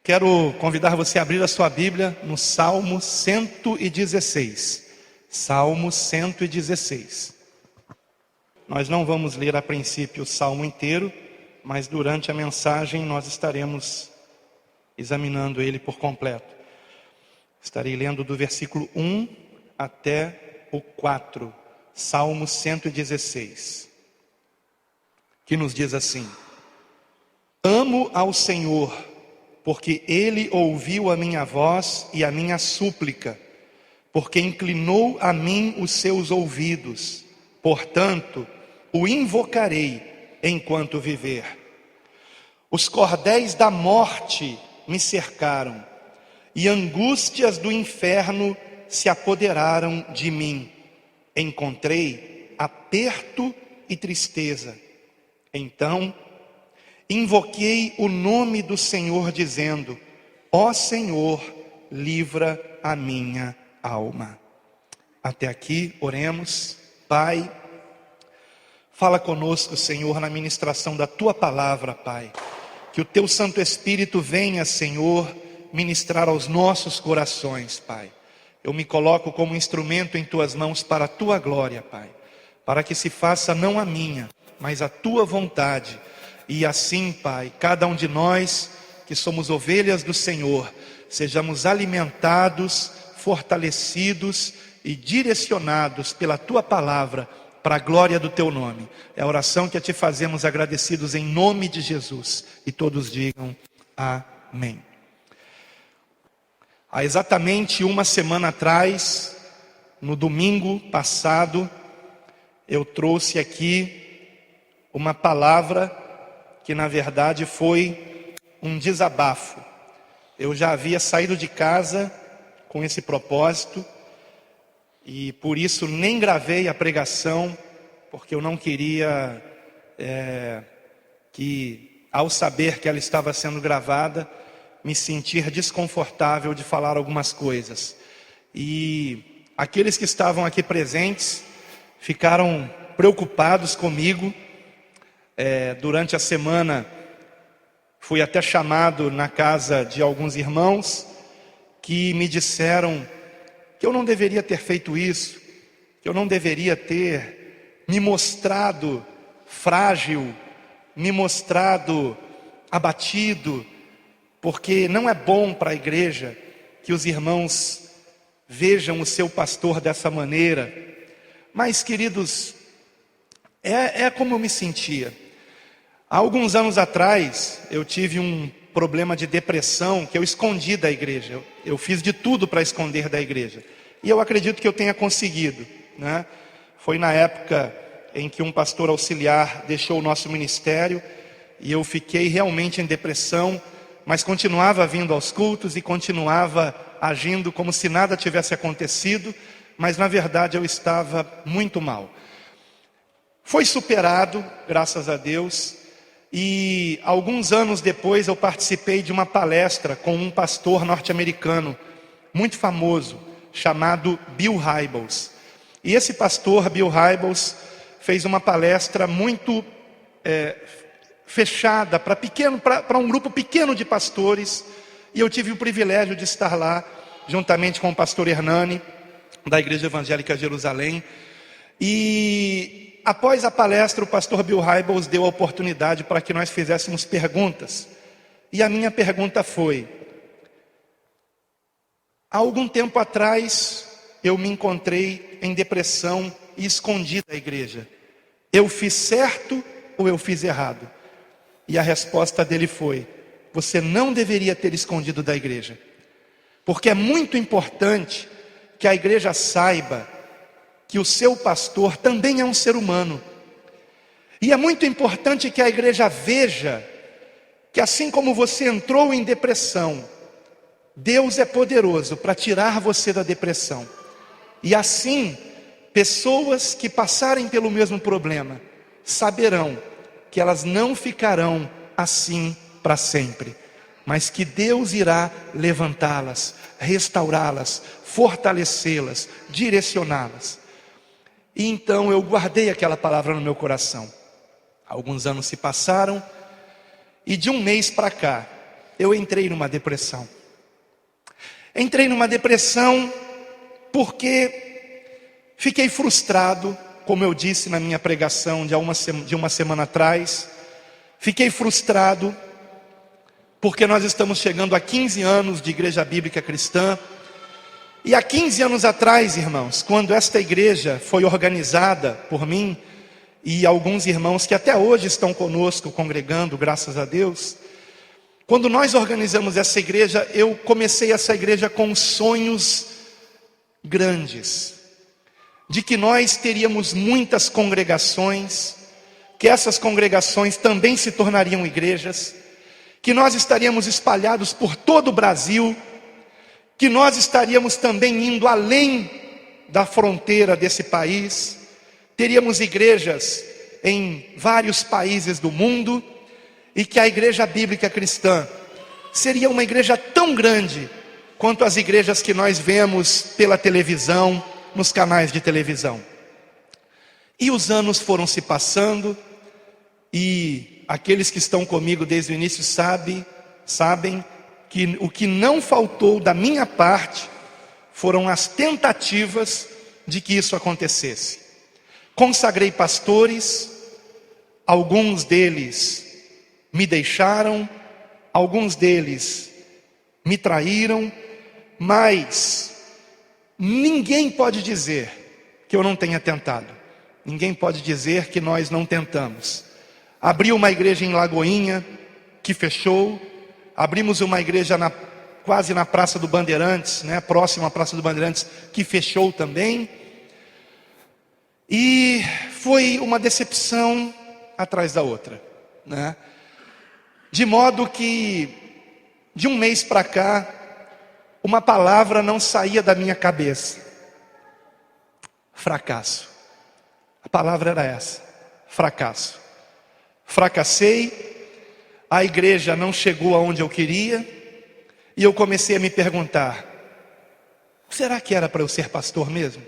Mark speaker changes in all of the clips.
Speaker 1: Quero convidar você a abrir a sua Bíblia no Salmo 116. Salmo 116. Nós não vamos ler a princípio o Salmo inteiro, mas durante a mensagem nós estaremos examinando ele por completo. Estarei lendo do versículo 1 até o 4, Salmo 116, que nos diz assim: Amo ao Senhor, porque Ele ouviu a minha voz e a minha súplica, porque inclinou a mim os seus ouvidos. Portanto, o invocarei enquanto viver. Os cordéis da morte me cercaram, e angústias do inferno se apoderaram de mim. Encontrei aperto e tristeza. Então invoquei o nome do Senhor, dizendo: Ó Senhor, livra a minha alma. Até aqui, oremos. Pai, fala conosco, Senhor, na ministração da Tua palavra, Pai. Que o Teu Santo Espírito venha, Senhor, ministrar aos nossos corações, Pai. Eu me coloco como instrumento em Tuas mãos para a Tua glória, Pai. Para que se faça não a minha, mas a Tua vontade. E assim, Pai, cada um de nós que somos ovelhas do Senhor, sejamos alimentados, fortalecidos e direcionados pela Tua palavra, para a glória do Teu nome. É a oração que te fazemos, agradecidos em nome de Jesus. E todos digam amém. Há exatamente uma semana atrás, no domingo passado, eu trouxe aqui uma palavra que na verdade foi um desabafo. Eu já havia saído de casa com esse propósito e por isso nem gravei a pregação, porque eu não queria que, ao saber que ela estava sendo gravada, me sentir desconfortável de falar algumas coisas. E aqueles que estavam aqui presentes ficaram preocupados comigo. Durante a semana fui até chamado na casa de alguns irmãos que me disseram que eu não deveria ter feito isso, que eu não deveria ter me mostrado frágil, me mostrado abatido, porque não é bom para a igreja que os irmãos vejam o seu pastor dessa maneira. Mas, queridos, é como eu me sentia. Há alguns anos atrás, eu tive um problema de depressão que eu escondi da igreja. Eu fiz de tudo para esconder da igreja. E eu acredito que eu tenha conseguido, né? Foi na época em que um pastor auxiliar deixou o nosso ministério e eu fiquei realmente em depressão, mas continuava vindo aos cultos e continuava agindo como se nada tivesse acontecido, mas na verdade eu estava muito mal. Foi superado, graças a Deus. E alguns anos depois eu participei de uma palestra com um pastor norte-americano muito famoso, chamado Bill Hybels. E esse pastor, Bill Hybels, fez uma palestra muito fechada para um grupo pequeno de pastores. E eu tive o privilégio de estar lá, juntamente com o pastor Hernani, da Igreja Evangélica Jerusalém. E após a palestra, o pastor Bill Hybels deu a oportunidade para que nós fizéssemos perguntas. E a minha pergunta foi: há algum tempo atrás, eu me encontrei em depressão e escondi da igreja. Eu fiz certo ou eu fiz errado? E a resposta dele foi: você não deveria ter escondido da igreja. Porque é muito importante que a igreja saiba que o seu pastor também é um ser humano. E é muito importante que a igreja veja que assim como você entrou em depressão, Deus é poderoso para tirar você da depressão. E assim, pessoas que passarem pelo mesmo problema saberão que elas não ficarão assim para sempre, mas que Deus irá levantá-las, restaurá-las, fortalecê-las, direcioná-las. E então eu guardei aquela palavra no meu coração. Alguns anos se passaram e de um mês para cá, eu entrei numa depressão. Entrei numa depressão porque fiquei frustrado, como eu disse na minha pregação de uma semana atrás. Fiquei frustrado porque nós estamos chegando a 15 anos de Igreja Bíblica Cristã. E há 15 anos atrás, irmãos, quando esta igreja foi organizada por mim e alguns irmãos que até hoje estão conosco, congregando, graças a Deus. Quando nós organizamos essa igreja, eu comecei essa igreja com sonhos grandes, de que nós teríamos muitas congregações, que essas congregações também se tornariam igrejas, que nós estaríamos espalhados por todo o Brasil, que nós estaríamos também indo além da fronteira desse país, teríamos igrejas em vários países do mundo, e que a igreja bíblica cristã seria uma igreja tão grande quanto as igrejas que nós vemos pela televisão, nos canais de televisão. E os anos foram se passando, e aqueles que estão comigo desde o início sabem que o que não faltou da minha parte foram as tentativas de que isso acontecesse. Consagrei pastores, alguns deles me deixaram, alguns deles me traíram, mas ninguém pode dizer que eu não tenha tentado. Ninguém pode dizer que nós não tentamos. Abri uma igreja em Lagoinha, que fechou. Abrimos uma igreja quase na Praça do Bandeirantes, próxima à Praça do Bandeirantes, que fechou também. E foi uma decepção atrás da outra, De modo que, de um mês para cá, uma palavra não saía da minha cabeça: fracasso. A palavra era essa: fracasso. Fracassei. A igreja não chegou aonde eu queria, e eu comecei a me perguntar: será que era para eu ser pastor mesmo?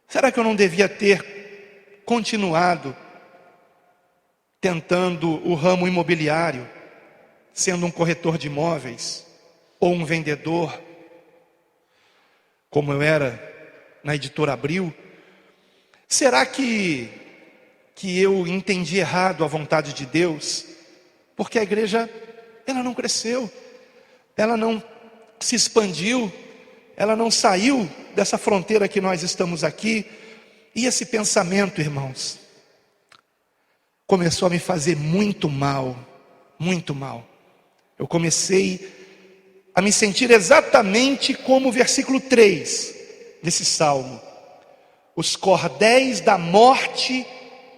Speaker 1: Será que eu não devia ter continuado tentando o ramo imobiliário, sendo um corretor de imóveis, ou um vendedor, como eu era na editora Abril? Será que eu entendi errado a vontade de Deus? Porque a igreja, ela não cresceu, ela não se expandiu, ela não saiu dessa fronteira que nós estamos aqui. E esse pensamento, irmãos, começou a me fazer muito mal, muito mal. Eu comecei a me sentir exatamente como o versículo 3 desse salmo: os cordéis da morte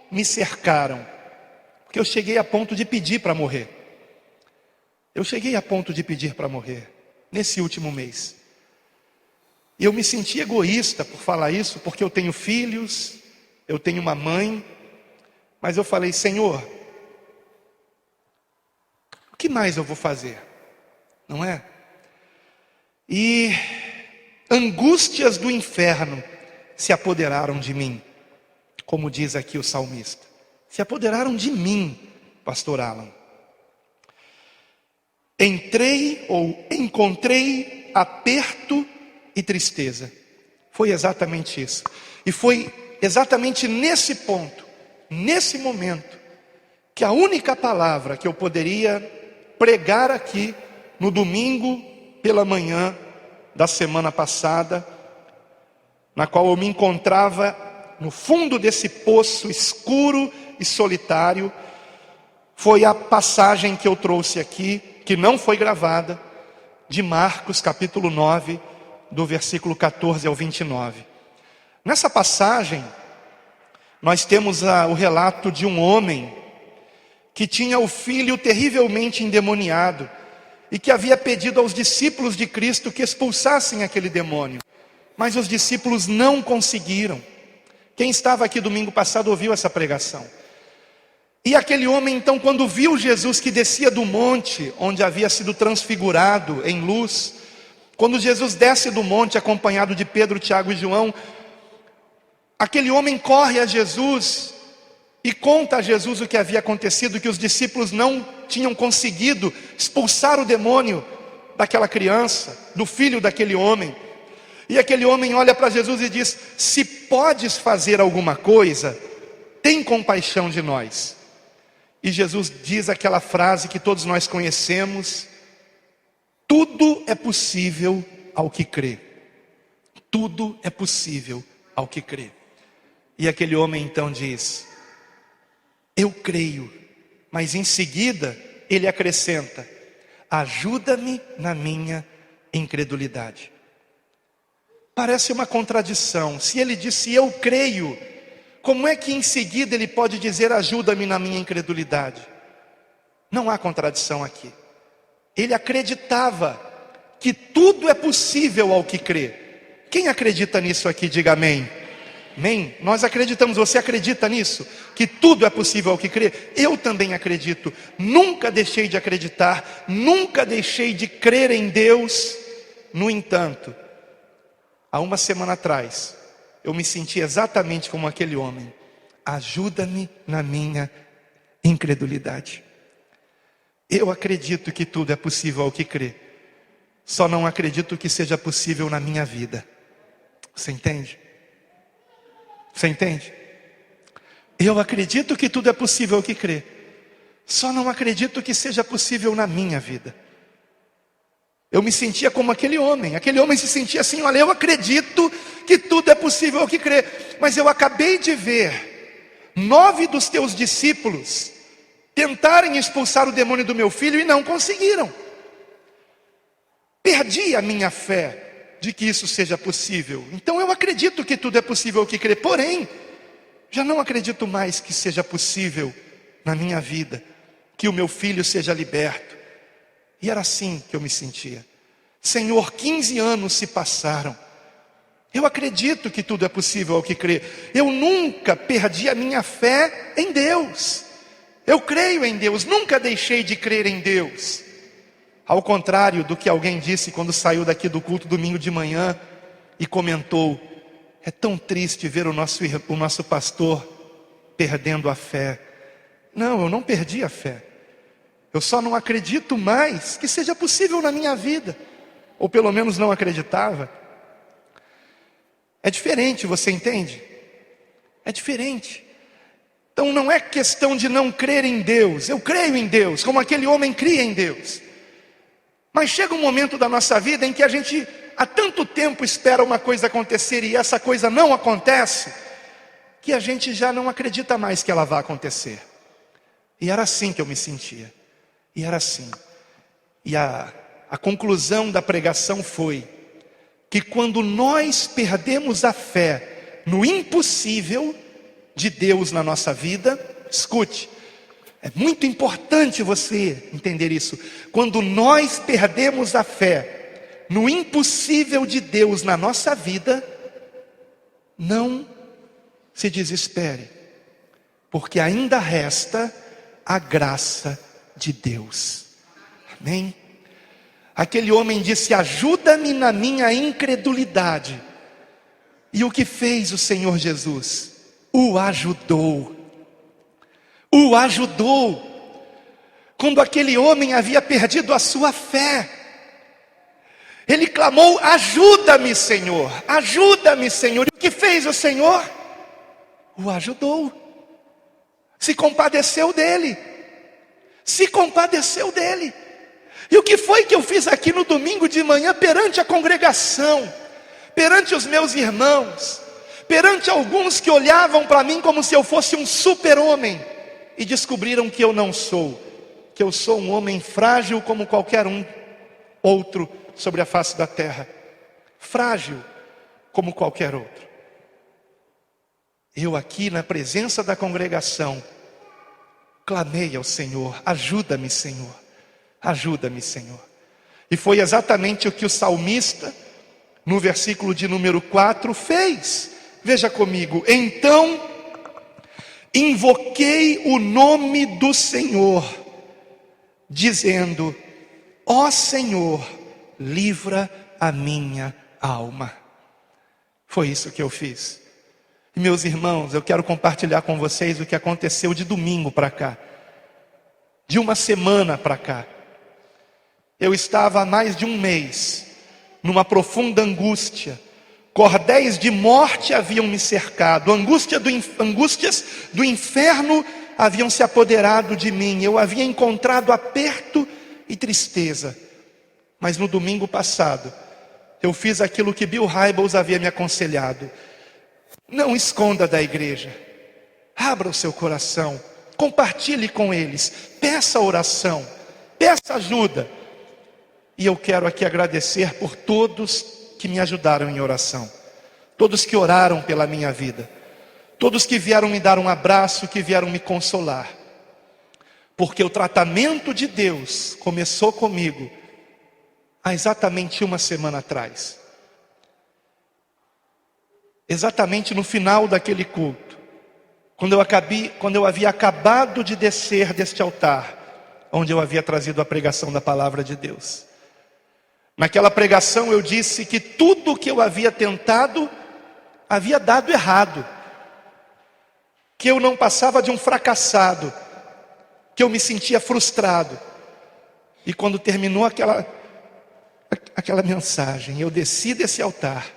Speaker 1: me cercaram. Porque eu cheguei a ponto de pedir para morrer. Eu cheguei a ponto de pedir para morrer nesse último mês. E eu me senti egoísta por falar isso, porque eu tenho filhos, eu tenho uma mãe. Mas eu falei: Senhor, o que mais eu vou fazer? Não é? E angústias do inferno se apoderaram de mim, como diz aqui o salmista. Se apoderaram de mim, pastor Alan. Encontrei aperto e tristeza. Foi exatamente isso. E foi exatamente nesse ponto, nesse momento, que a única palavra que eu poderia pregar aqui no domingo pela manhã da semana passada, na qual eu me encontrava no fundo desse poço escuro e solitário, foi a passagem que eu trouxe aqui, que não foi gravada, de Marcos capítulo 9, do versículo 14 ao 29. Nessa passagem, nós temos o relato de um homem que tinha o filho terrivelmente endemoniado e que havia pedido aos discípulos de Cristo que expulsassem aquele demônio, mas os discípulos não conseguiram. Quem estava aqui domingo passado ouviu essa pregação. E aquele homem então, quando viu Jesus que descia do monte, onde havia sido transfigurado em luz, quando Jesus desce do monte acompanhado de Pedro, Tiago e João, aquele homem corre a Jesus e conta a Jesus o que havia acontecido, que os discípulos não tinham conseguido expulsar o demônio daquela criança, do filho daquele homem. E aquele homem olha para Jesus e diz: se podes fazer alguma coisa, tem compaixão de nós. E Jesus diz aquela frase que todos nós conhecemos: tudo é possível ao que crê. Tudo é possível ao que crê. E aquele homem então diz: eu creio. Mas em seguida ele acrescenta: ajuda-me na minha incredulidade. Parece uma contradição. Se ele disse eu creio, como é que em seguida ele pode dizer ajuda-me na minha incredulidade? Não há contradição aqui. Ele acreditava que tudo é possível ao que crê. Quem acredita nisso aqui, diga amém. Amém? Nós acreditamos, você acredita nisso? Que tudo é possível ao que crê? Eu também acredito. Nunca deixei de acreditar, nunca deixei de crer em Deus. No entanto, há uma semana atrás, eu me senti exatamente como aquele homem: ajuda-me na minha incredulidade. Eu acredito que tudo é possível ao que crê, só não acredito que seja possível na minha vida. Você entende? Você entende? Eu acredito que tudo é possível ao que crê, só não acredito que seja possível na minha vida. Eu me sentia como aquele homem se sentia assim: olha, eu acredito que tudo é possível ao que crê, mas eu acabei de ver 9 dos teus discípulos tentarem expulsar o demônio do meu filho e não conseguiram. Perdi a minha fé de que isso seja possível. Então eu acredito que tudo é possível ao que crê, porém já não acredito mais que seja possível na minha vida que o meu filho seja liberto. E era assim que eu me sentia. Senhor, 15 anos se passaram. Eu acredito que tudo é possível ao que crê. Eu nunca perdi a minha fé em Deus. Eu creio em Deus, nunca deixei de crer em Deus. Ao contrário do que alguém disse quando saiu daqui do culto domingo de manhã e comentou: é tão triste ver o nosso pastor perdendo a fé. Não, eu não perdi a fé. Eu só não acredito mais que seja possível na minha vida. Ou pelo menos não acreditava. É diferente, você entende? É diferente. Então não é questão de não crer em Deus. Eu creio em Deus, como aquele homem cria em Deus. Mas chega um momento da nossa vida em que a gente há tanto tempo espera uma coisa acontecer e essa coisa não acontece, que a gente já não acredita mais que ela vai acontecer. E era assim que eu me sentia. E era assim. E a conclusão da pregação foi que quando nós perdemos a fé no impossível de Deus na nossa vida, escute, é muito importante você entender isso. Quando nós perdemos a fé no impossível de Deus na nossa vida, não se desespere, porque ainda resta a graça de Deus. Amém? Aquele homem disse: ajuda-me na minha incredulidade. E o que fez o Senhor Jesus? O ajudou. O ajudou. Quando aquele homem havia perdido a sua fé, ele clamou: ajuda-me, Senhor, ajuda-me, Senhor. E o que fez o Senhor? O ajudou. Se compadeceu dele. Se compadeceu dele. E o que foi que eu fiz aqui no domingo de manhã perante a congregação, perante os meus irmãos, perante alguns que olhavam para mim como se eu fosse um super-homem e descobriram que eu não sou, que eu sou um homem frágil como qualquer um outro sobre a face da terra, frágil como qualquer outro. Eu aqui na presença da congregação clamei ao Senhor: ajuda-me, Senhor, ajuda-me, Senhor. E foi exatamente o que o salmista, no versículo de número 4, fez. Veja comigo: então invoquei o nome do Senhor, dizendo: ó Senhor, livra a minha alma. Foi isso que eu fiz. E meus irmãos, eu quero compartilhar com vocês o que aconteceu de domingo para cá. de uma semana para cá, eu estava há mais de um mês numa profunda angústia. Cordéis de morte haviam me cercado, angústias do inferno haviam se apoderado de mim. Eu havia encontrado aperto e tristeza. Mas no domingo passado, eu fiz aquilo que Bill Hybels havia me aconselhado: não esconda da igreja, abra o seu coração, compartilhe com eles, peça oração, peça ajuda. E eu quero aqui agradecer por todos que me ajudaram em oração, todos que oraram pela minha vida, todos que vieram me dar um abraço, que vieram me consolar, porque o tratamento de Deus começou comigo há exatamente uma semana atrás. Exatamente no final daquele culto, quando eu havia acabado de descer deste altar, onde eu havia trazido a pregação da palavra de Deus. Naquela pregação eu disse que tudo que eu havia tentado havia dado errado, que eu não passava de um fracassado, que eu me sentia frustrado. E quando terminou aquela mensagem, eu desci desse altar,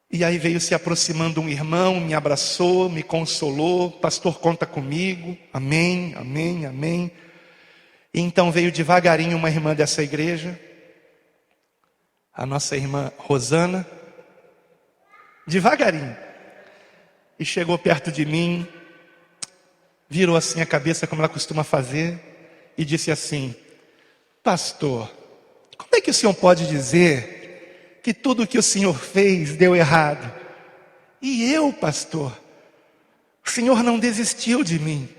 Speaker 1: e aí veio se aproximando um irmão, me abraçou, me consolou: pastor, conta comigo, amém, amém, amém. E então veio devagarinho uma irmã dessa igreja, a nossa irmã Rosana, devagarinho, e chegou perto de mim, virou assim a cabeça como ela costuma fazer, e disse assim: pastor, como é que o senhor pode dizer que tudo que o senhor fez deu errado? E eu, pastor, o senhor não desistiu de mim.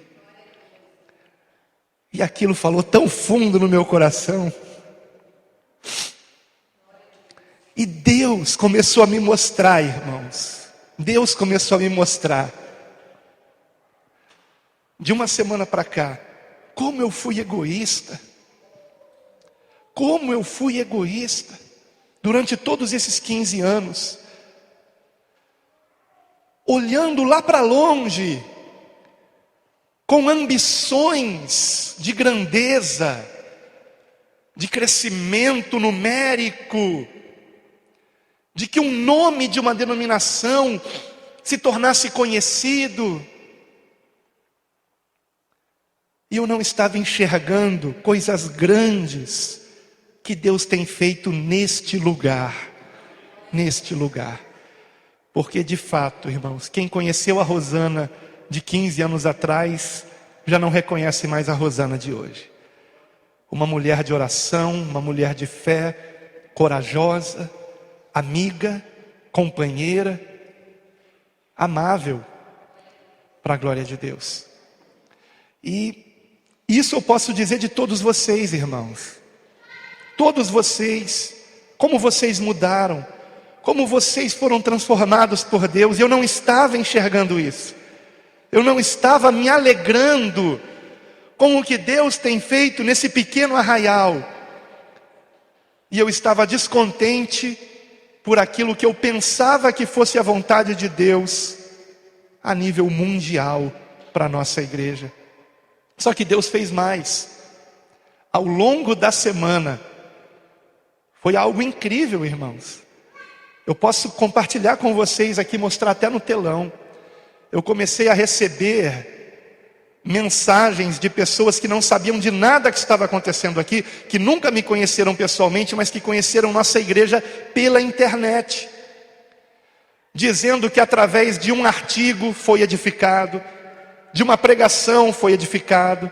Speaker 1: E aquilo falou tão fundo no meu coração. E Deus começou a me mostrar, irmãos, Deus começou a me mostrar, de uma semana para cá, como eu fui egoísta. Como eu fui egoísta durante todos esses 15 anos, olhando lá para longe, com ambições de grandeza, de crescimento numérico, de que um nome de uma denominação se tornasse conhecido. E eu não estava enxergando coisas grandes que Deus tem feito neste lugar. Neste lugar. Porque de fato, irmãos, quem conheceu a Rosana de 15 anos atrás, já não reconhece mais a Rosana de hoje. Uma mulher de oração, uma mulher de fé, corajosa, amiga, companheira, amável, para a glória de Deus. E isso eu posso dizer de todos vocês, irmãos. Todos vocês, como vocês mudaram, como vocês foram transformados por Deus. Eu não estava enxergando isso. Eu não estava me alegrando com o que Deus tem feito nesse pequeno arraial. E eu estava descontente por aquilo que eu pensava que fosse a vontade de Deus a nível mundial para a nossa igreja. Só que Deus fez mais. Ao longo da semana, foi algo incrível, irmãos. Eu posso compartilhar com vocês aqui, mostrar até no telão. Eu comecei a receber mensagens de pessoas que não sabiam de nada que estava acontecendo aqui, que nunca me conheceram pessoalmente, mas que conheceram nossa igreja pela internet, dizendo que através de um artigo foi edificado, de uma pregação foi edificado.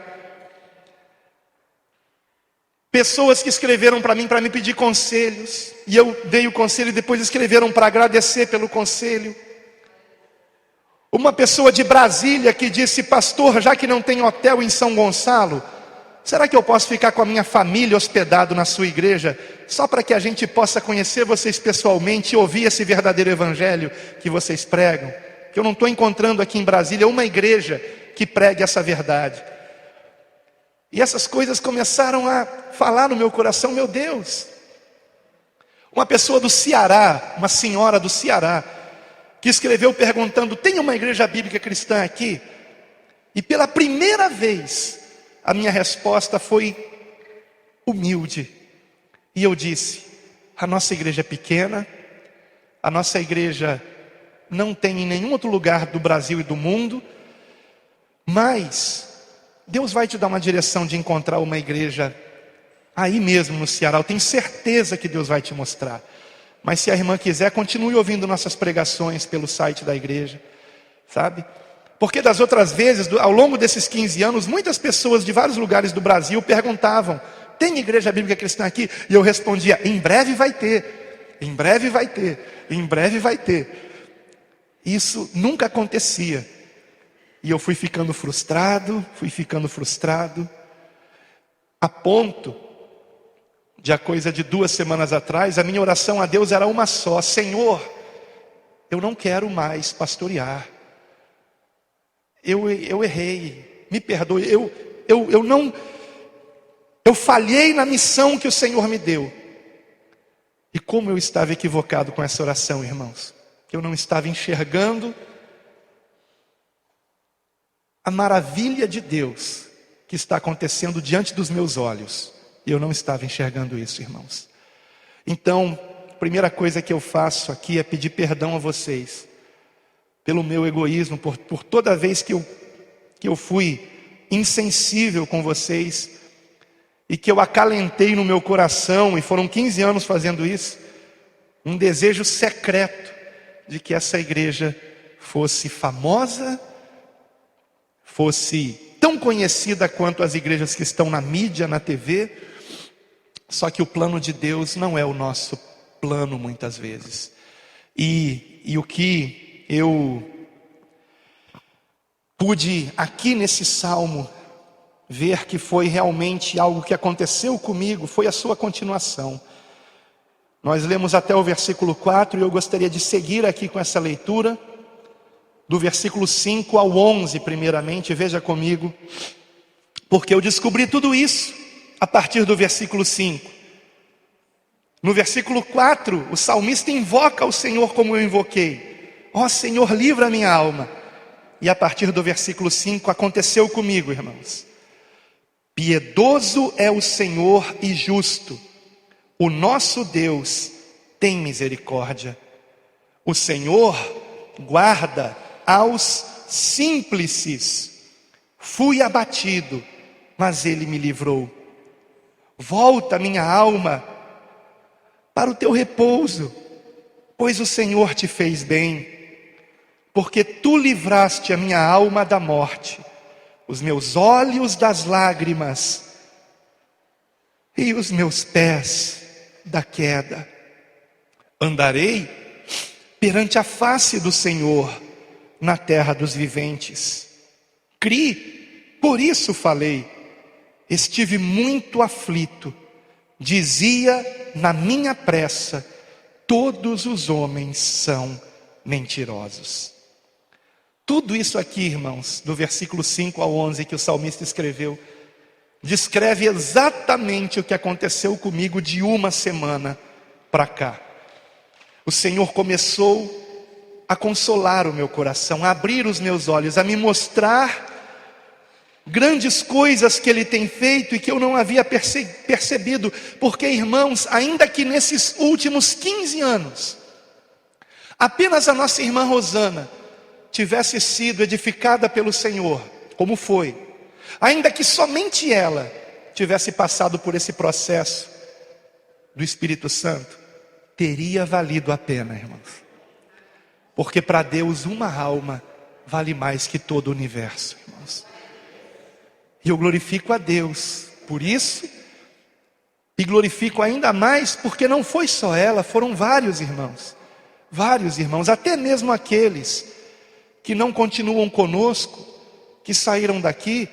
Speaker 1: Pessoas que escreveram para mim, para me pedir conselhos, e eu dei o conselho e depois escreveram para agradecer pelo conselho. Uma pessoa de Brasília que disse: pastor, já que não tem hotel em São Gonçalo, será que eu posso ficar com a minha família hospedado na sua igreja, só para que a gente possa conhecer vocês pessoalmente e ouvir esse verdadeiro evangelho que vocês pregam? Que eu não estou encontrando aqui em Brasília uma igreja que pregue essa verdade. E essas coisas começaram a falar no meu coração. Meu Deus, uma pessoa do Ceará, uma senhora do Ceará, que escreveu perguntando: tem uma igreja bíblica cristã aqui? E pela primeira vez, a minha resposta foi humilde. E eu disse: a nossa igreja é pequena, a nossa igreja não tem em nenhum outro lugar do Brasil e do mundo, mas Deus vai te dar uma direção de encontrar uma igreja aí mesmo no Ceará. Eu tenho certeza que Deus vai te mostrar. Mas se a irmã quiser, continue ouvindo nossas pregações pelo site da igreja, sabe? Porque das outras vezes, ao longo desses 15 anos, muitas pessoas de vários lugares do Brasil perguntavam: tem igreja bíblica cristã aqui? E eu respondia: em breve vai ter, em breve vai ter, em breve vai ter. Isso nunca acontecia. E eu fui ficando frustrado, a ponto de, a coisa de 2 semanas atrás, a minha oração a Deus era uma só: Senhor, eu não quero mais pastorear. Eu errei, me perdoe, eu falhei na missão que o Senhor me deu. E como eu estava equivocado com essa oração, irmãos. Eu não estava enxergando a maravilha de Deus que está acontecendo diante dos meus olhos. Eu não estava enxergando isso, irmãos. Então, a primeira coisa que eu faço aqui é pedir perdão a vocês pelo meu egoísmo, por toda vez que eu fui insensível com vocês e que eu acalentei no meu coração, e foram 15 anos fazendo isso, um desejo secreto de que essa igreja fosse famosa, fosse tão conhecida quanto as igrejas que estão na mídia, na TV. Só que o plano de Deus não é o nosso plano muitas vezes. E o que eu pude aqui nesse salmo ver que foi realmente algo que aconteceu comigo, foi a sua continuação. Nós lemos até o versículo 4 e eu gostaria de seguir aqui com essa leitura, do versículo 5 ao 11 primeiramente, veja comigo, porque eu descobri tudo isso a partir do versículo 5. No versículo 4, o salmista invoca o Senhor como eu invoquei: ó Senhor, livra a minha alma. E a partir do versículo 5, aconteceu comigo, irmãos. Piedoso é o Senhor e justo, o nosso Deus tem misericórdia. O Senhor guarda aos simples. Fui abatido, mas Ele me livrou. Volta, minha alma, para o teu repouso, pois o Senhor te fez bem. Porque tu livraste a minha alma da morte, os meus olhos das lágrimas e os meus pés da queda. Andarei perante a face do Senhor na terra dos viventes. Criei, por isso falei. Estive muito aflito. Dizia na minha pressa: todos os homens são mentirosos. Tudo isso aqui, irmãos, do versículo 5 ao 11 que o salmista escreveu, descreve exatamente o que aconteceu comigo de uma semana para cá. O Senhor começou a consolar o meu coração, a abrir os meus olhos, a me mostrar grandes coisas que Ele tem feito e que eu não havia percebido. Porque, irmãos, ainda que nesses últimos 15 anos, apenas a nossa irmã Rosana tivesse sido edificada pelo Senhor, como foi, ainda que somente ela tivesse passado por esse processo do Espírito Santo, teria valido a pena, irmãos. Porque para Deus uma alma vale mais que todo o universo, irmãos. E eu glorifico a Deus por isso, e glorifico ainda mais porque não foi só ela, foram vários irmãos, até mesmo aqueles que não continuam conosco, que saíram daqui,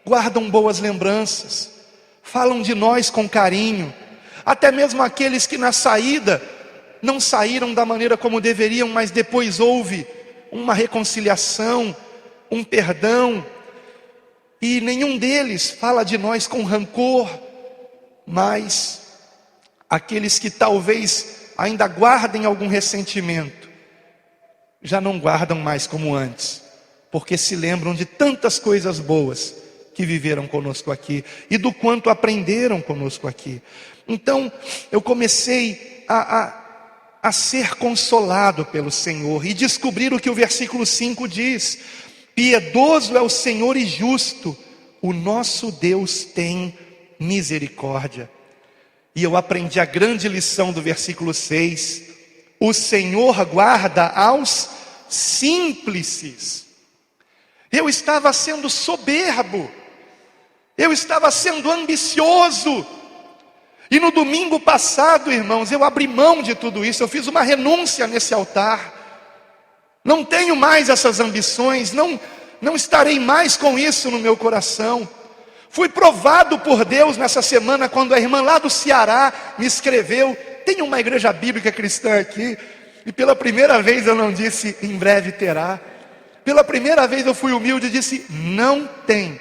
Speaker 1: guardam boas lembranças, falam de nós com carinho, até mesmo aqueles que na saída não saíram da maneira como deveriam, mas depois houve uma reconciliação, um perdão, e nenhum deles fala de nós com rancor, mas aqueles que talvez ainda guardem algum ressentimento, já não guardam mais como antes, porque se lembram de tantas coisas boas que viveram conosco aqui e do quanto aprenderam conosco aqui. Então, eu comecei a ser consolado pelo Senhor e descobrir o que o versículo 5 diz: piedoso é o Senhor e justo, o nosso Deus tem misericórdia. E eu aprendi a grande lição do versículo 6: o Senhor guarda aos simples. Eu estava sendo soberbo, eu estava sendo ambicioso, e no domingo passado, irmãos, eu abri mão de tudo isso. Eu fiz uma renúncia nesse altar. Não tenho mais essas ambições, não estarei mais com isso no meu coração. Fui provado por Deus nessa semana, quando a irmã lá do Ceará me escreveu: tem uma igreja bíblica cristã aqui? E pela primeira vez eu não disse em breve terá. Pela primeira vez eu fui humilde e disse: não tem.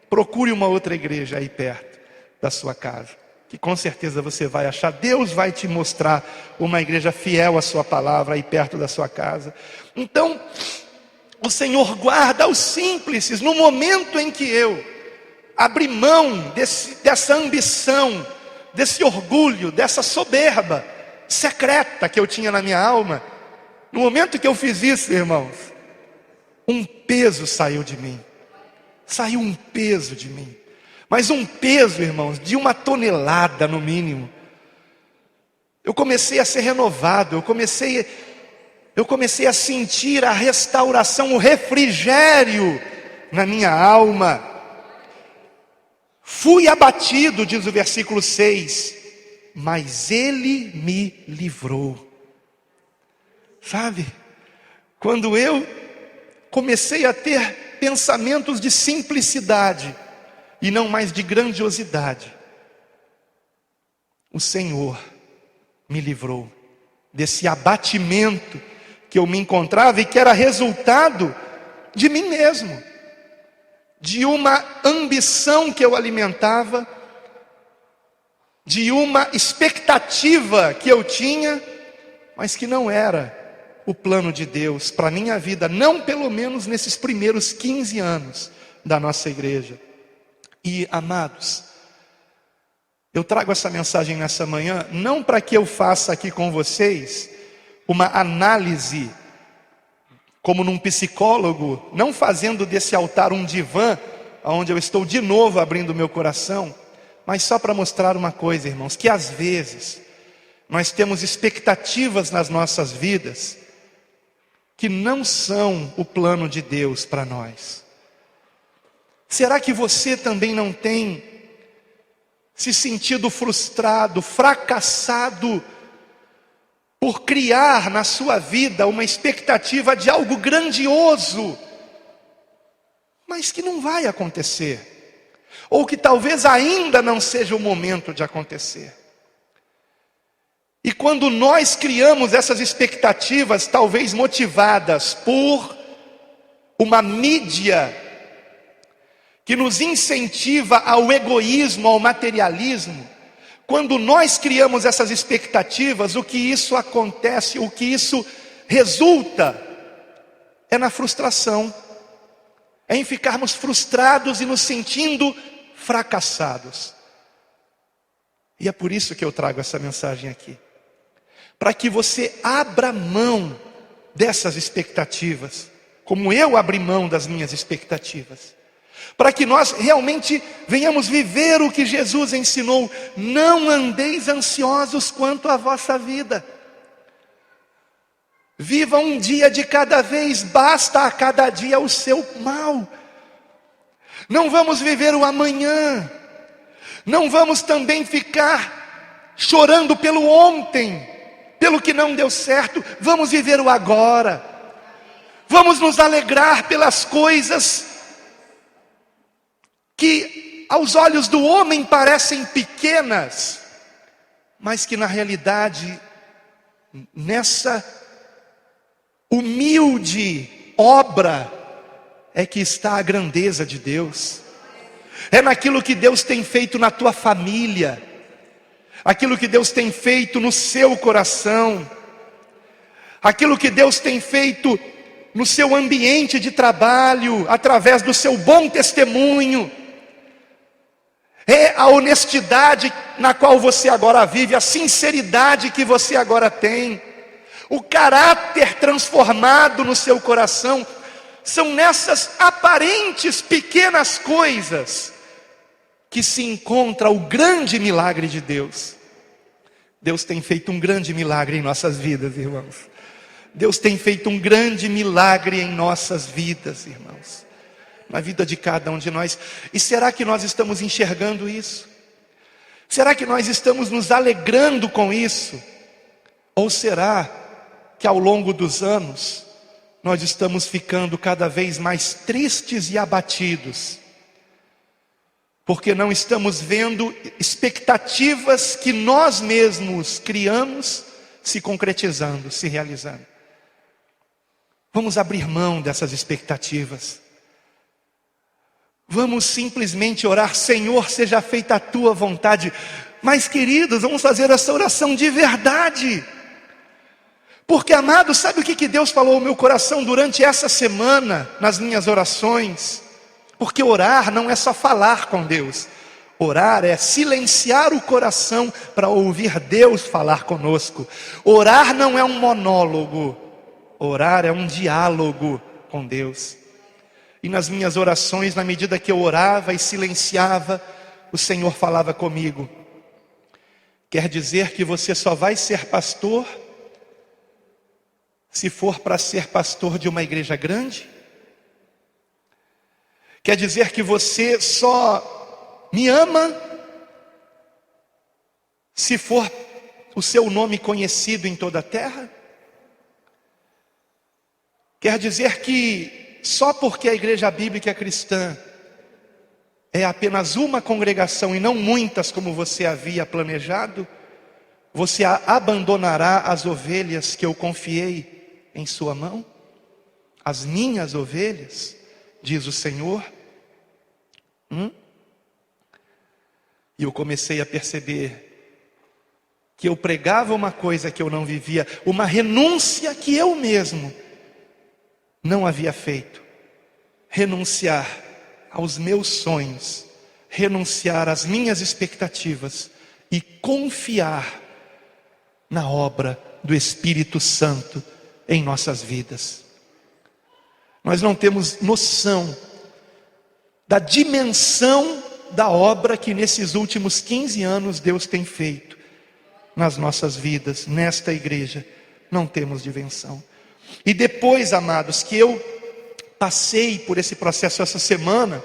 Speaker 1: Procure uma outra igreja aí perto da sua casa, que com certeza você vai achar. Deus vai te mostrar uma igreja fiel à sua palavra aí perto da sua casa. Então, o Senhor guarda os simples. No momento em que eu abri mão dessa ambição, desse orgulho, dessa soberba secreta que eu tinha na minha alma, no momento que eu fiz isso, irmãos, um peso saiu de mim. Saiu um peso de mim. Mas um peso, irmãos, de 1 tonelada no mínimo. Eu comecei a ser renovado, eu comecei a sentir a restauração, o refrigério na minha alma. Fui abatido, diz o versículo 6, mas Ele me livrou. Sabe, quando eu comecei a ter pensamentos de simplicidade e não mais de grandiosidade, o Senhor me livrou desse abatimento que eu me encontrava e que era resultado de mim mesmo, de uma ambição que eu alimentava, de uma expectativa que eu tinha, mas que não era o plano de Deus para a minha vida, não pelo menos nesses primeiros 15 anos da nossa igreja. E, amados, eu trago essa mensagem nessa manhã, não para que eu faça aqui com vocês uma análise, como num psicólogo, não fazendo desse altar um divã, onde eu estou de novo abrindo meu coração, mas só para mostrar uma coisa, irmãos, que às vezes nós temos expectativas nas nossas vidas que não são o plano de Deus para nós. Será que você também não tem se sentido frustrado, fracassado, por criar na sua vida uma expectativa de algo grandioso, mas que não vai acontecer, ou que talvez ainda não seja o momento de acontecer? E quando nós criamos essas expectativas, talvez motivadas por uma mídia que nos incentiva ao egoísmo, ao materialismo, quando nós criamos essas expectativas, o que isso acontece, o que isso resulta, é na frustração, é em ficarmos frustrados e nos sentindo fracassados. E é por isso que eu trago essa mensagem aqui, para que você abra mão dessas expectativas, como eu abri mão das minhas expectativas, para que nós realmente venhamos viver o que Jesus ensinou: não andeis ansiosos quanto à vossa vida. Viva um dia de cada vez, basta a cada dia o seu mal. Não vamos viver o amanhã, não vamos também ficar chorando pelo ontem, pelo que não deu certo. Vamos viver o agora, vamos nos alegrar pelas coisas que aos olhos do homem parecem pequenas, mas que na realidade, nessa humilde obra, é que está a grandeza de Deus. É naquilo que Deus tem feito na tua família, aquilo que Deus tem feito no seu coração, aquilo que Deus tem feito no seu ambiente de trabalho, através do seu bom testemunho. É a honestidade na qual você agora vive, a sinceridade que você agora tem, o caráter transformado no seu coração. São nessas aparentes pequenas coisas que se encontra o grande milagre de Deus. Deus tem feito um grande milagre em nossas vidas, irmãos. Deus tem feito um grande milagre em nossas vidas, irmãos. Na vida de cada um de nós. E será que nós estamos enxergando isso? Será que nós estamos nos alegrando com isso? Ou será que ao longo dos anos nós estamos ficando cada vez mais tristes e abatidos, porque não estamos vendo expectativas que nós mesmos criamos se concretizando, se realizando? Vamos abrir mão dessas expectativas. Vamos simplesmente orar: Senhor, seja feita a tua vontade. Mas, queridos, vamos fazer essa oração de verdade. Porque, amados, sabe o que Deus falou ao meu coração durante essa semana, nas minhas orações? Porque orar não é só falar com Deus. Orar é silenciar o coração para ouvir Deus falar conosco. Orar não é um monólogo. Orar é um diálogo com Deus. E nas minhas orações, na medida que eu orava e silenciava, o Senhor falava comigo: quer dizer que você só vai ser pastor se for para ser pastor de uma igreja grande? Quer dizer que você só me ama se for o seu nome conhecido em toda a terra? Quer dizer que só porque a igreja bíblica cristã é apenas uma congregação e não muitas como você havia planejado, você abandonará as ovelhas que eu confiei em sua mão? As minhas ovelhas, diz o Senhor. E eu comecei a perceber que eu pregava uma coisa que eu não vivia, uma renúncia que eu mesmo não havia feito. Renunciar aos meus sonhos, renunciar às minhas expectativas e confiar na obra do Espírito Santo em nossas vidas. Nós não temos noção da dimensão da obra que nesses últimos 15 anos Deus tem feito nas nossas vidas, nesta igreja. Não temos dimensão. E depois, amados, que eu passei por esse processo essa semana,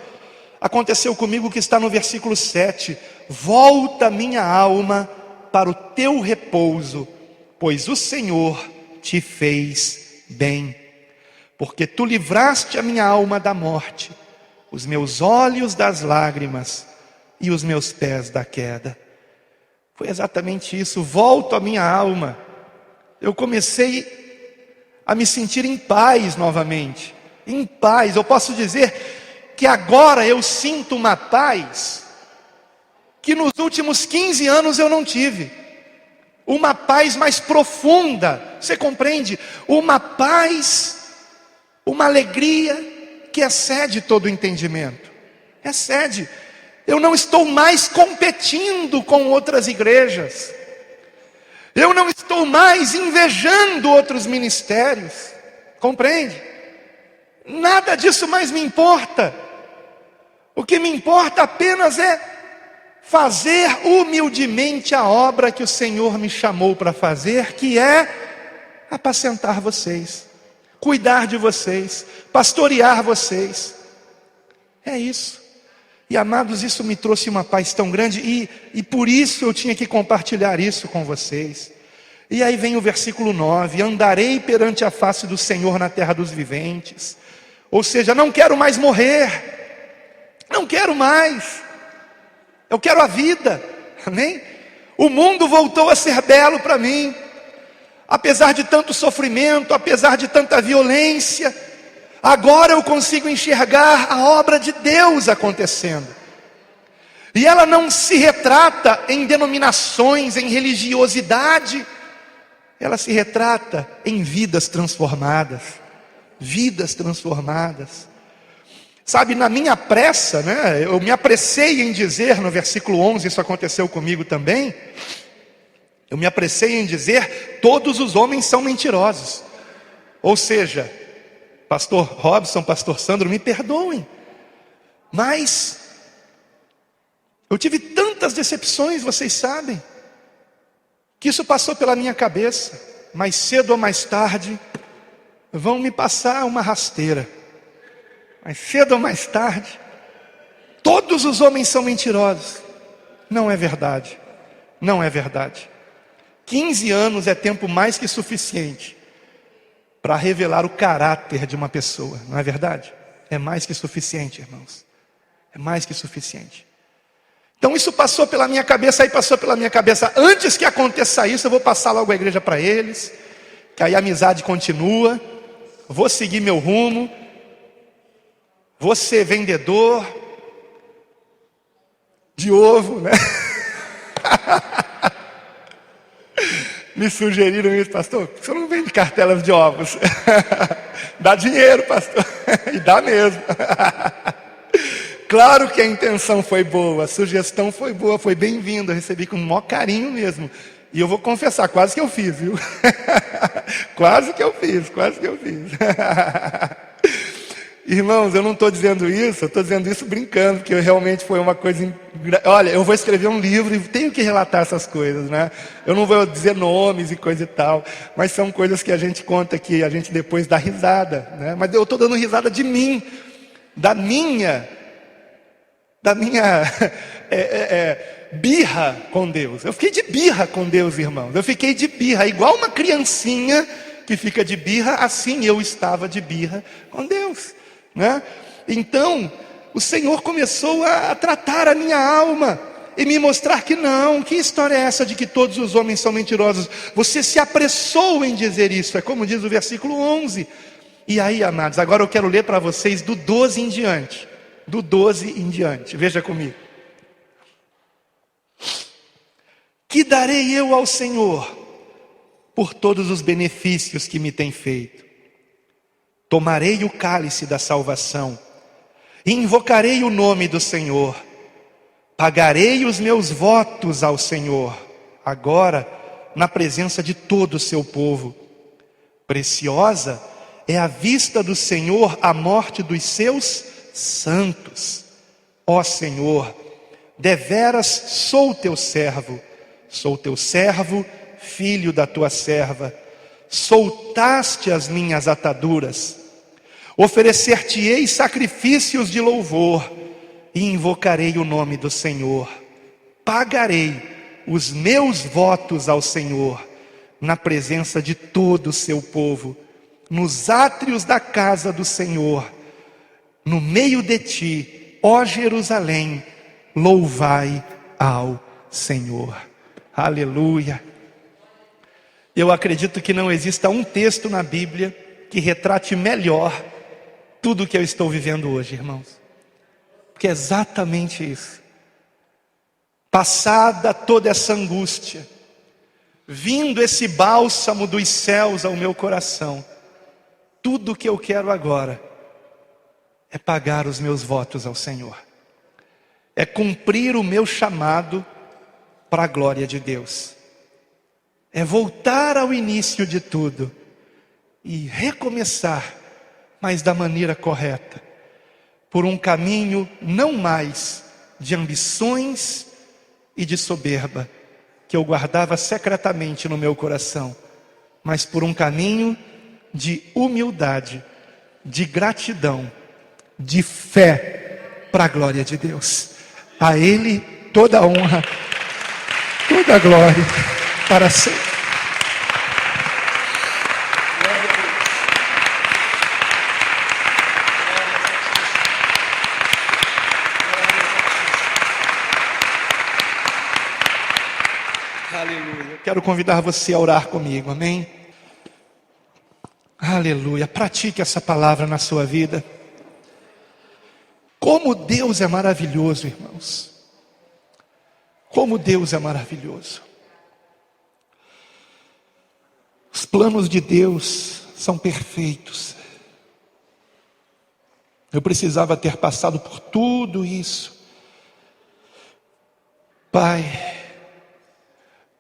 Speaker 1: aconteceu comigo o que está no versículo 7: volta minha alma para o teu repouso, pois o Senhor te fez bem. Porque tu livraste a minha alma da morte, os meus olhos das lágrimas e os meus pés da queda. Foi exatamente isso. Volto a minha alma. Eu comecei a me sentir em paz novamente. Em paz. Eu posso dizer que agora eu sinto uma paz que nos últimos 15 anos eu não tive. Uma paz mais profunda. Você compreende? Uma paz, uma alegria que excede todo o entendimento. Excede. Eu não estou mais competindo com outras igrejas. Eu não estou mais invejando outros ministérios. Compreende? Nada disso mais me importa. O que me importa apenas é fazer humildemente a obra que o Senhor me chamou para fazer, que é apacentar vocês, cuidar de vocês, pastorear vocês. É isso. E, amados, isso me trouxe uma paz tão grande, e por isso eu tinha que compartilhar isso com vocês. E aí vem o versículo 9: andarei perante a face do Senhor na terra dos viventes. Ou seja, não quero mais morrer, não quero mais, eu quero a vida, amém? O mundo voltou a ser belo para mim, apesar de tanto sofrimento, apesar de tanta violência. Agora eu consigo enxergar a obra de Deus acontecendo. E ela não se retrata em denominações, em religiosidade. Ela se retrata em vidas transformadas. vidas transformadas. Sabe, na minha pressa, né, eu me apressei em dizer, no versículo 11, isso aconteceu comigo também, eu me apressei em dizer, todos os homens são mentirosos. Ou seja, pastor Robson, pastor Sandro, me perdoem, mas eu tive tantas decepções, vocês sabem, que isso passou pela minha cabeça. Mais cedo ou mais tarde, vão me passar uma rasteira. Mais cedo ou mais tarde, todos os homens são mentirosos. Não é verdade, não é verdade. 15 anos é tempo mais que suficiente para revelar o caráter de uma pessoa, não é verdade? É mais que suficiente, irmãos. É mais que suficiente. Então isso passou pela minha cabeça, aí passou pela minha cabeça, antes que aconteça isso, eu vou passar logo a igreja para eles, que aí a amizade continua, vou seguir meu rumo, vou ser vendedor de ovo, né? Me sugeriram isso, pastor, você não vende cartelas de ovos. Dá dinheiro, pastor, e dá mesmo. Claro que a intenção foi boa, a sugestão foi boa, foi bem-vinda, eu recebi com o maior carinho mesmo. E eu vou confessar, quase que eu fiz, viu? Quase que eu fiz. Irmãos, eu não estou dizendo isso, eu estou dizendo isso brincando, porque realmente foi uma coisa... Olha, eu vou escrever um livro e tenho que relatar essas coisas, né? Eu não vou dizer nomes e coisa e tal, mas são coisas que a gente conta que a gente depois dá risada, né? Mas eu estou dando risada de mim, da minha birra com Deus. Eu fiquei de birra com Deus, irmãos. Eu fiquei de birra, igual uma criancinha que fica de birra, assim eu estava de birra com Deus, né? Então, o Senhor começou a tratar a minha alma e me mostrar que não, que história é essa de que todos os homens são mentirosos? Você se apressou em dizer isso, é como diz o versículo 11. E aí, amados, agora eu quero ler para vocês do 12 em diante. Do 12 em diante, veja comigo. Que darei eu ao Senhor por todos os benefícios que me tem feito? Tomarei o cálice da salvação e invocarei o nome do Senhor. Pagarei os meus votos ao Senhor, agora na presença de todo o seu povo. Preciosa é à vista do Senhor a morte dos seus santos. Ó Senhor, deveras sou teu servo, filho da tua serva. Soltaste as minhas ataduras, oferecer-te-ei sacrifícios de louvor e invocarei o nome do Senhor. Pagarei os meus votos ao Senhor na presença de todo o seu povo, nos átrios da casa do Senhor. No meio de ti, ó Jerusalém, louvai ao Senhor. Aleluia. Eu acredito que não exista um texto na Bíblia que retrate melhor tudo o que eu estou vivendo hoje, irmãos. Porque é exatamente isso. Passada toda essa angústia, vindo esse bálsamo dos céus ao meu coração, tudo o que eu quero agora é pagar os meus votos ao Senhor. É cumprir o meu chamado para a glória de Deus. É voltar ao início de tudo e recomeçar, mas da maneira correta, por um caminho não mais de ambições e de soberba, que eu guardava secretamente no meu coração, mas por um caminho de humildade, de gratidão, de fé para a glória de Deus. A Ele toda a honra, toda a glória para sempre. Aleluia. Quero convidar você a orar comigo, amém? Aleluia. Pratique essa palavra na sua vida. Como Deus é maravilhoso, irmãos. Como Deus é maravilhoso. Os planos de Deus são perfeitos. Eu precisava ter passado por tudo isso. Pai,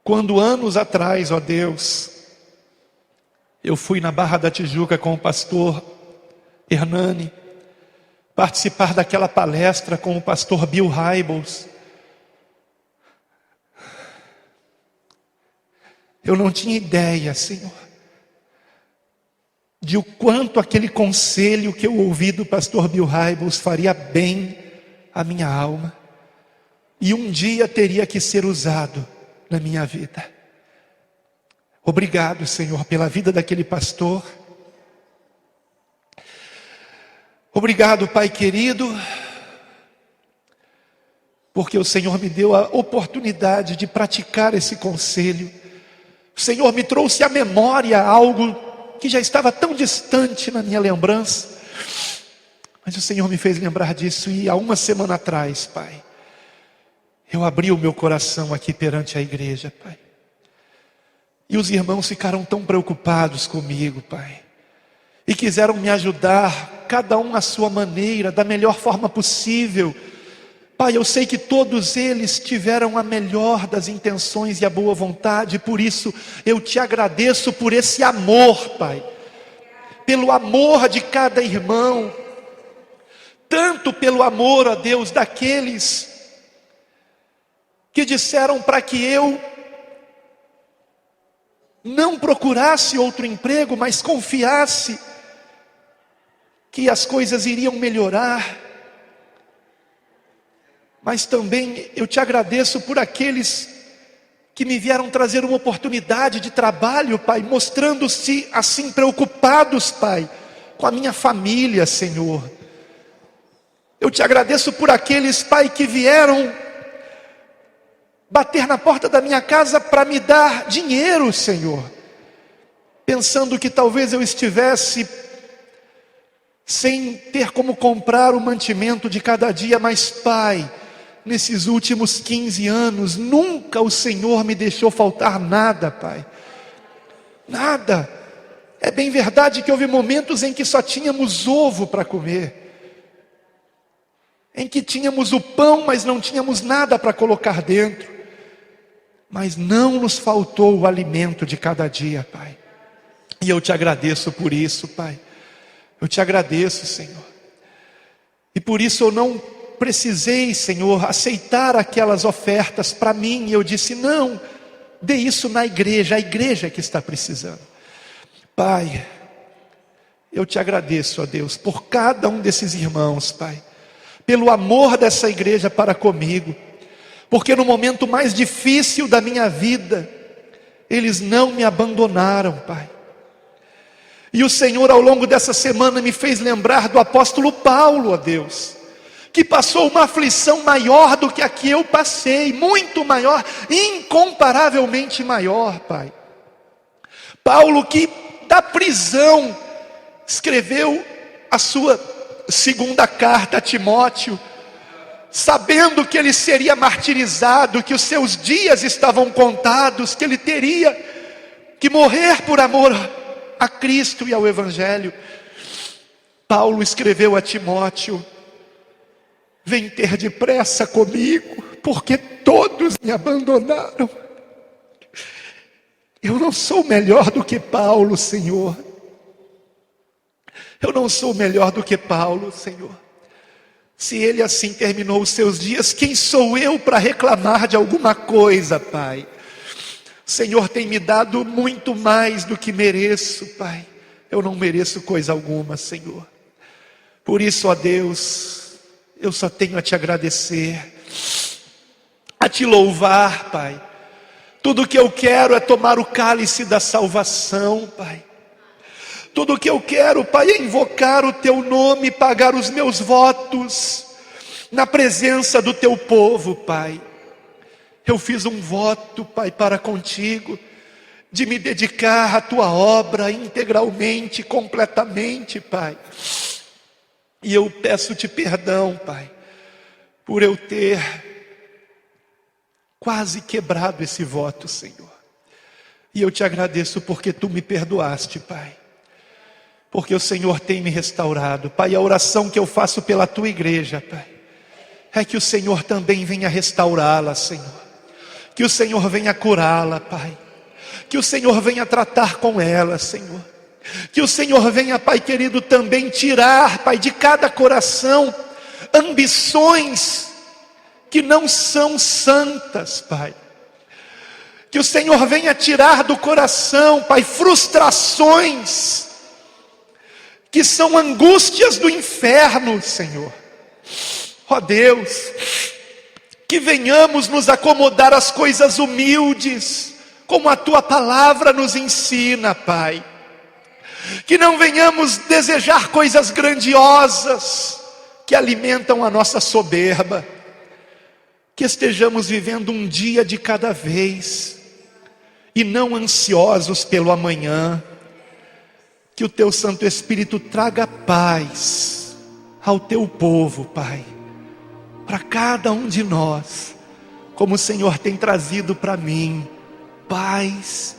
Speaker 1: quando anos atrás, ó Deus, eu fui na Barra da Tijuca com o pastor Hernani, participar daquela palestra com o pastor Bill Hybels, eu não tinha ideia, Senhor, de o quanto aquele conselho que eu ouvi do pastor Bill Hybels faria bem à minha alma, e um dia teria que ser usado na minha vida. Obrigado, Senhor, pela vida daquele pastor. Obrigado, Pai querido, porque o Senhor me deu a oportunidade de praticar esse conselho. O Senhor me trouxe à memória algo que já estava tão distante na minha lembrança, mas o Senhor me fez lembrar disso, e há uma semana atrás, Pai, eu abri o meu coração aqui perante a igreja, Pai. E os irmãos ficaram tão preocupados comigo, Pai, e quiseram me ajudar, cada um à sua maneira, da melhor forma possível. Pai, eu sei que todos eles tiveram a melhor das intenções e a boa vontade, por isso eu te agradeço por esse amor, Pai, pelo amor de cada irmão, tanto pelo amor, ó Deus, daqueles que disseram para que eu não procurasse outro emprego, mas confiasse que as coisas iriam melhorar. Mas também eu te agradeço por aqueles que me vieram trazer uma oportunidade de trabalho, Pai, mostrando-se assim preocupados, Pai, com a minha família, Senhor. Eu te agradeço por aqueles, Pai, que vieram bater na porta da minha casa para me dar dinheiro, Senhor, pensando que talvez eu estivesse sem ter como comprar o mantimento de cada dia. Mas, Pai, nesses últimos 15 anos, nunca o Senhor me deixou faltar nada, Pai. Nada. É bem verdade que houve momentos em que só tínhamos ovo para comer, em que tínhamos o pão, mas não tínhamos nada para colocar dentro. Mas não nos faltou o alimento de cada dia, Pai. E eu te agradeço por isso, Pai. Eu te agradeço, Senhor. E por isso eu não precisei, Senhor, aceitar aquelas ofertas para mim. E eu disse, não, dê isso na igreja, a igreja que está precisando. Pai, eu te agradeço, ó Deus, por cada um desses irmãos, Pai, pelo amor dessa igreja para comigo, porque no momento mais difícil da minha vida, eles não me abandonaram, Pai. E o Senhor, ao longo dessa semana, me fez lembrar do apóstolo Paulo, ó Deus, que passou uma aflição maior do que a que eu passei, muito maior, incomparavelmente maior, Pai. Paulo, que da prisão escreveu a sua segunda carta a Timóteo, sabendo que ele seria martirizado, que os seus dias estavam contados, que ele teria que morrer por amor a Cristo e ao Evangelho. Paulo escreveu a Timóteo: vem ter depressa comigo, porque todos me abandonaram. Eu não sou melhor do que Paulo, Senhor. Eu não sou melhor do que Paulo, Senhor. Se ele assim terminou os seus dias, quem sou eu para reclamar de alguma coisa, Pai? O Senhor tem me dado muito mais do que mereço, Pai. Eu não mereço coisa alguma, Senhor. Por isso, ó Deus, eu só tenho a te agradecer, a te louvar, Pai. Tudo que eu quero é tomar o cálice da salvação, Pai. Tudo que eu quero, Pai, é invocar o Teu nome, pagar os meus votos na presença do Teu povo, Pai. Eu fiz um voto, Pai, para contigo, de me dedicar à Tua obra integralmente, completamente, Pai. E eu peço-te perdão, Pai, por eu ter quase quebrado esse voto, Senhor. E eu te agradeço porque Tu me perdoaste, Pai. porque o Senhor tem me restaurado. Pai, a oração que eu faço pela tua igreja, Pai, é que o Senhor também venha restaurá-la, Senhor. Que o Senhor venha curá-la, Pai. Que o Senhor venha tratar com ela, Senhor. Que o Senhor venha, Pai querido, também tirar, Pai, de cada coração ambições que não são santas, Pai. Que o Senhor venha tirar do coração, Pai, frustrações que são angústias do inferno, Senhor. Ó Deus, que venhamos nos acomodar às coisas humildes, como a tua palavra nos ensina, Pai. Que não venhamos desejar coisas grandiosas que alimentam a nossa soberba. Que estejamos vivendo um dia de cada vez e não ansiosos pelo amanhã. Que o teu Santo Espírito traga paz ao teu povo, Pai, para cada um de nós, como o Senhor tem trazido para mim, paz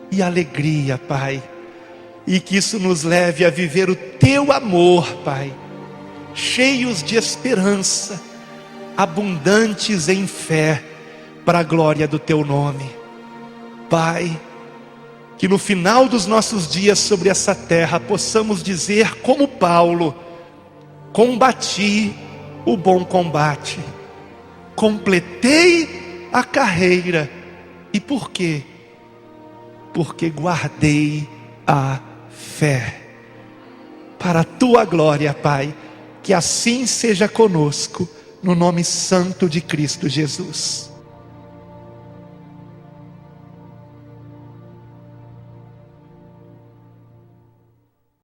Speaker 1: e alegria, Pai. E que isso nos leve a viver o teu amor, Pai, cheios de esperança, abundantes em fé, para a glória do teu nome. Pai, que no final dos nossos dias sobre essa terra possamos dizer como Paulo: combati o bom combate, completei a carreira. E por quê? Porque guardei a fé. Para a tua glória, Pai, que assim seja conosco, no nome santo de Cristo Jesus.